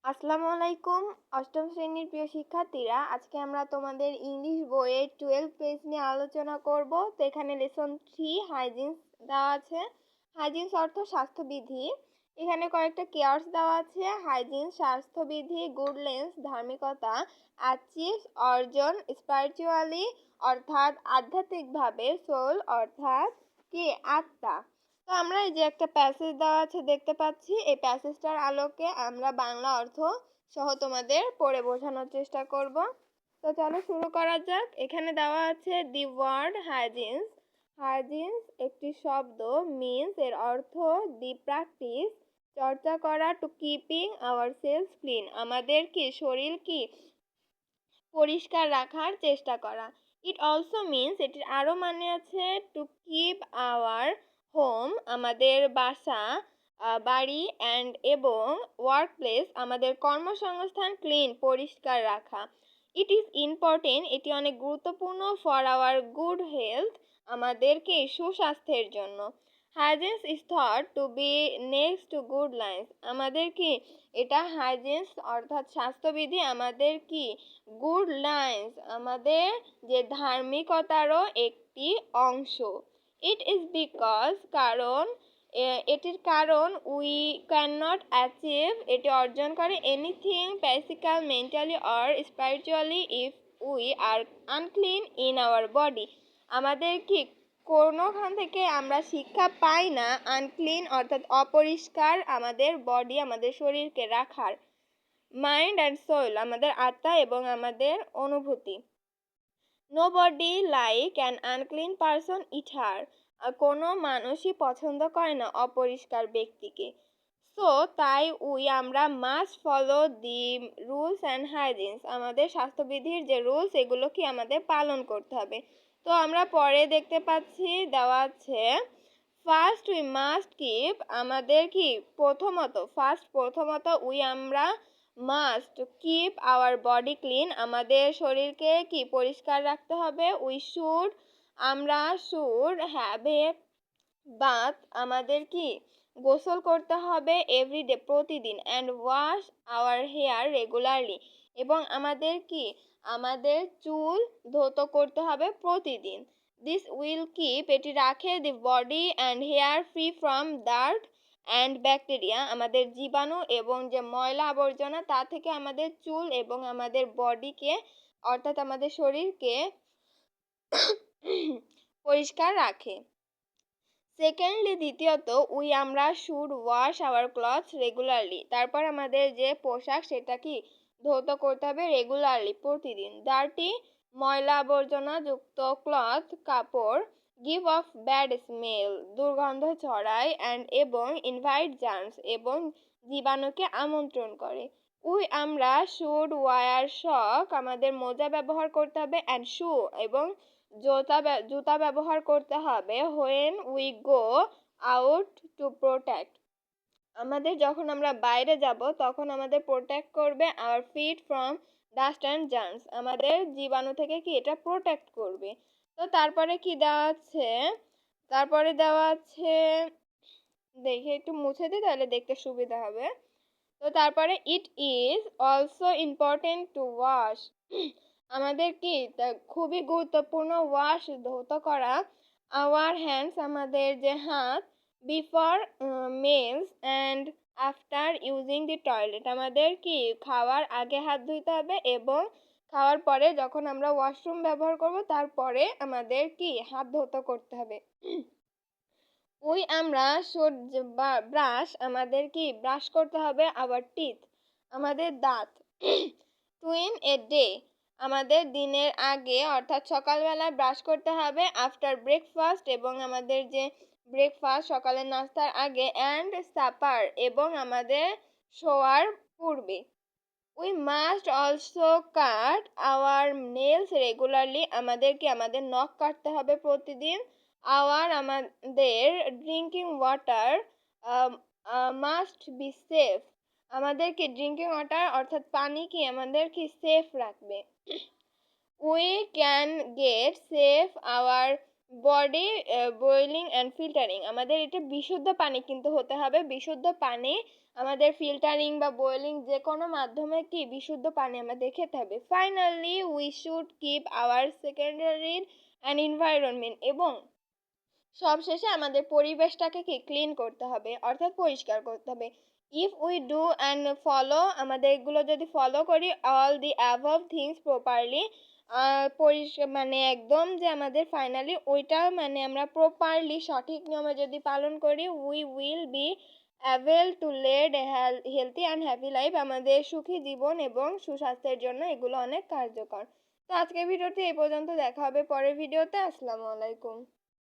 আসসালামু আলাইকুম। অষ্টম শ্রেণীর প্রিয় শিক্ষার্থীরা, আজকে আমরা তোমাদের ইংলিশ বইয়ের 12 পেজ নিয়ে আলোচনা করব। তো এখানে লেসন 3 হাইজিনস দেওয়া আছে। হাইজিনস অর্থ স্বাস্থ্যবিধি। এখানে কয়েকটা কেয়ার্স দেওয়া আছে। হাইজিন স্বাস্থ্যবিধি, গুডলেন্স ধার্মিকতা, অ্যাচিভ অর্জন, স্পিরিচুয়ালি অর্থাৎ আধ্যাত্মিকভাবে, সোল অর্থাৎ কি আত্মা। তো আমরা এই যে একটা প্যাসেজ দেওয়া আছে দেখতে পাচ্ছি, এই প্যাসেজটার আলোকে আমরা বাংলা অর্থ সহ তোমাদের পড়ে বোঝানোর চেষ্টা করব। তো চলো শুরু করা যাক। এখানে দেওয়া আছে দি ওয়ার্ড হাইজিনস। হাইজিনস একটি শব্দ, মিন্স এর অর্থ দি প্র্যাকটিস চর্চা করা, to keeping ourselves clean আমাদের কি শরীর কি পরিষ্কার রাখার চেষ্টা করা। ইট অলসো মিন্স এটির আরও মানে আছে টু কিপ আওয়ার হোম আমাদের বাসা, বাড়ি, অ্যান্ড এবং ওয়ার্ক প্লেস আমাদের কর্মসংস্থান ক্লিন পরিষ্কার রাখা। ইট ইজ ইম্পর্টেন্ট এটি অনেক গুরুত্বপূর্ণ ফর আওয়ার গুড হেলথ আমাদেরকে সুস্বাস্থ্যের জন্য। Hygienes is thought to be next to good lines আমাদের কি এটা হাইজিনস অর্থাৎ স্বাস্থ্যবিধি আমাদের কি গুড লাইন্স আমাদের যে ধার্মিকতারও একটি অংশ। ইট ইজ বিকজ কারণ এটির কারণ উই ক্যান নট অ্যাচিভ এটি অর্জন করে anything physical, mentally or spiritually if we are unclean in our body আমাদের কি কোনোখান থেকে আমরা শিক্ষা পাই না আনক্লিন অর্থাৎ অপরিষ্কার আমাদের বডি আমাদের শরীরকে রাখার। মাইন্ড অ্যান্ড সোল আমাদের আত্মা এবং আমাদের অনুভূতি। Nobody like an unclean person either কোনো মানুষই পছন্দ করে না অপরিষ্কার ব্যক্তিকে। সো তাই আমরা must follow the rules and hygienes আমাদের স্বাস্থ্যবিধির যে রুলস এগুলো কি আমাদের পালন করতে হবে। তো আমরা পরে দেখতে পাচ্ছি দেওয়া আছে ফার্স্ট উই মাস্ট কিপ আমাদের কি প্রথমত আমরা must keep our body clean আমাদের শরীরকে কি পরিষ্কার রাখতে হবে। আমরা শুড হ্যাভ এ বাথ আমাদের কি গোসল করতে হবে এভরিডে প্রতিদিন, and wash our hair regularly এবং আমাদের চুল ধৌত করতে হবে প্রতিদিন। দিস উইল কিপ এটি রাখে the body and hair free from dirt and bacteria আমাদের জীবাণু এবং যে ময়লা আবর্জনা তা থেকে আমাদের চুল এবং আমাদের বডিকে অর্থাৎ আমাদের শরীরকে পরিষ্কার রাখে। সেকেন্ডলি দ্বিতীয়ত আমরা should wash our clothes regularly তারপর আমাদের যে পোশাক সেটা কি ধৌত করতে হবে রেগুলারলি প্রতিদিন। ডার্টি ময়লা আবর্জনা যুক্ত ক্লথ কাপড় গিভ অফ ব্যাড স্মেল দুর্গন্ধ ছড়ায়, অ্যান্ড এবং ইনভাইট জার্মস এবং জীবাণুকে আমন্ত্রণ করে। আমরা শুড ওয়ার শক আমাদের মোজা ব্যবহার করতে হবে, অ্যান্ড শু এবং জুতা ব্যবহার করতে হবে when we go out to protect আমাদের যখন আমরা বাইরে যাব তখন আমাদের প্রোটেক্ট করবে our feet from dust and germs আমাদের জীবাণু থেকে কি এটা প্রোটেক্ট করবে। তো তারপরে দেওয়া আছে দেখে একটু মুছে দিই তাহলে দেখতে সুবিধা হবে। তো তারপরে it is also important to wash আমাদের কি খুবই গুরুত্বপূর্ণ ওয়াশ ধৌত করা আওয়ার হ্যান্ডস আমাদের যে হাত before meals and after using the toilet আমাদের কি খাওয়ার আগে হাত ধুইতে হবে এবং খাওয়ার পরে যখন আমরা ওয়াশরুম ব্যবহার করব তারপরে আমাদের কি হাত ধৌত করতে হবে। আমরা শুড ব্রাশ আমাদের কি ব্রাশ করতে হবে আওয়ার টিথ আমাদের দাঁত। টুইন এ ডে আমাদের দিনের আগে অর্থাৎ সকালবেলা ব্রাশ করতে হবে, আফটার ব্রেকফাস্ট এবং আমাদের যে ব্রেকফাস্ট সকালের নাস্তার আগে, অ্যান্ড সাপার এবং আমাদের শোয়ার পূর্বে। We must also cut our nails regularly আমাদের নখ কাটতে হবে প্রতিদিন। আমাদের drinking water must be safe আমাদেরকে ড্রিঙ্কিং ওয়াটার অর্থাৎ পানি কি আমাদের কি সেফ রাখবে। We can get safe our body boiling and filtering আমাদের এটা বিশুদ্ধ পানি কিন্তু হতে হবে, বিশুদ্ধ পানি আমাদের ফিল্টারিং বা বয়েলিং যে কোনো মাধ্যমে কি বিশুদ্ধ পানি আমাদের খেতে হবে। Finally we should keep our secondary and environment, এবং সবশেষে আমাদের পরিবেশটাকে কি ক্লিন করতে হবে, অর্থাৎ পরিষ্কার করতে হবে। If we do and follow, আমাদের এগুলো যদি ফলো করি, all the above things properly, মানে একদম যে আমাদের ফাইনালি ওইটা মানে আমরা প্রপারলি সঠিক নিয়মে যদি পালন করি, we will be able to lead healthy and happy life, আমাদের সুখী জীবন এবং সুস্বাস্থ্যের জন্য এগুলো অনেক কার্যকর। তো আজকের ভিডিওটি এই পর্যন্ত, দেখা হবে পরের ভিডিওতে। আসসালামু আলাইকুম।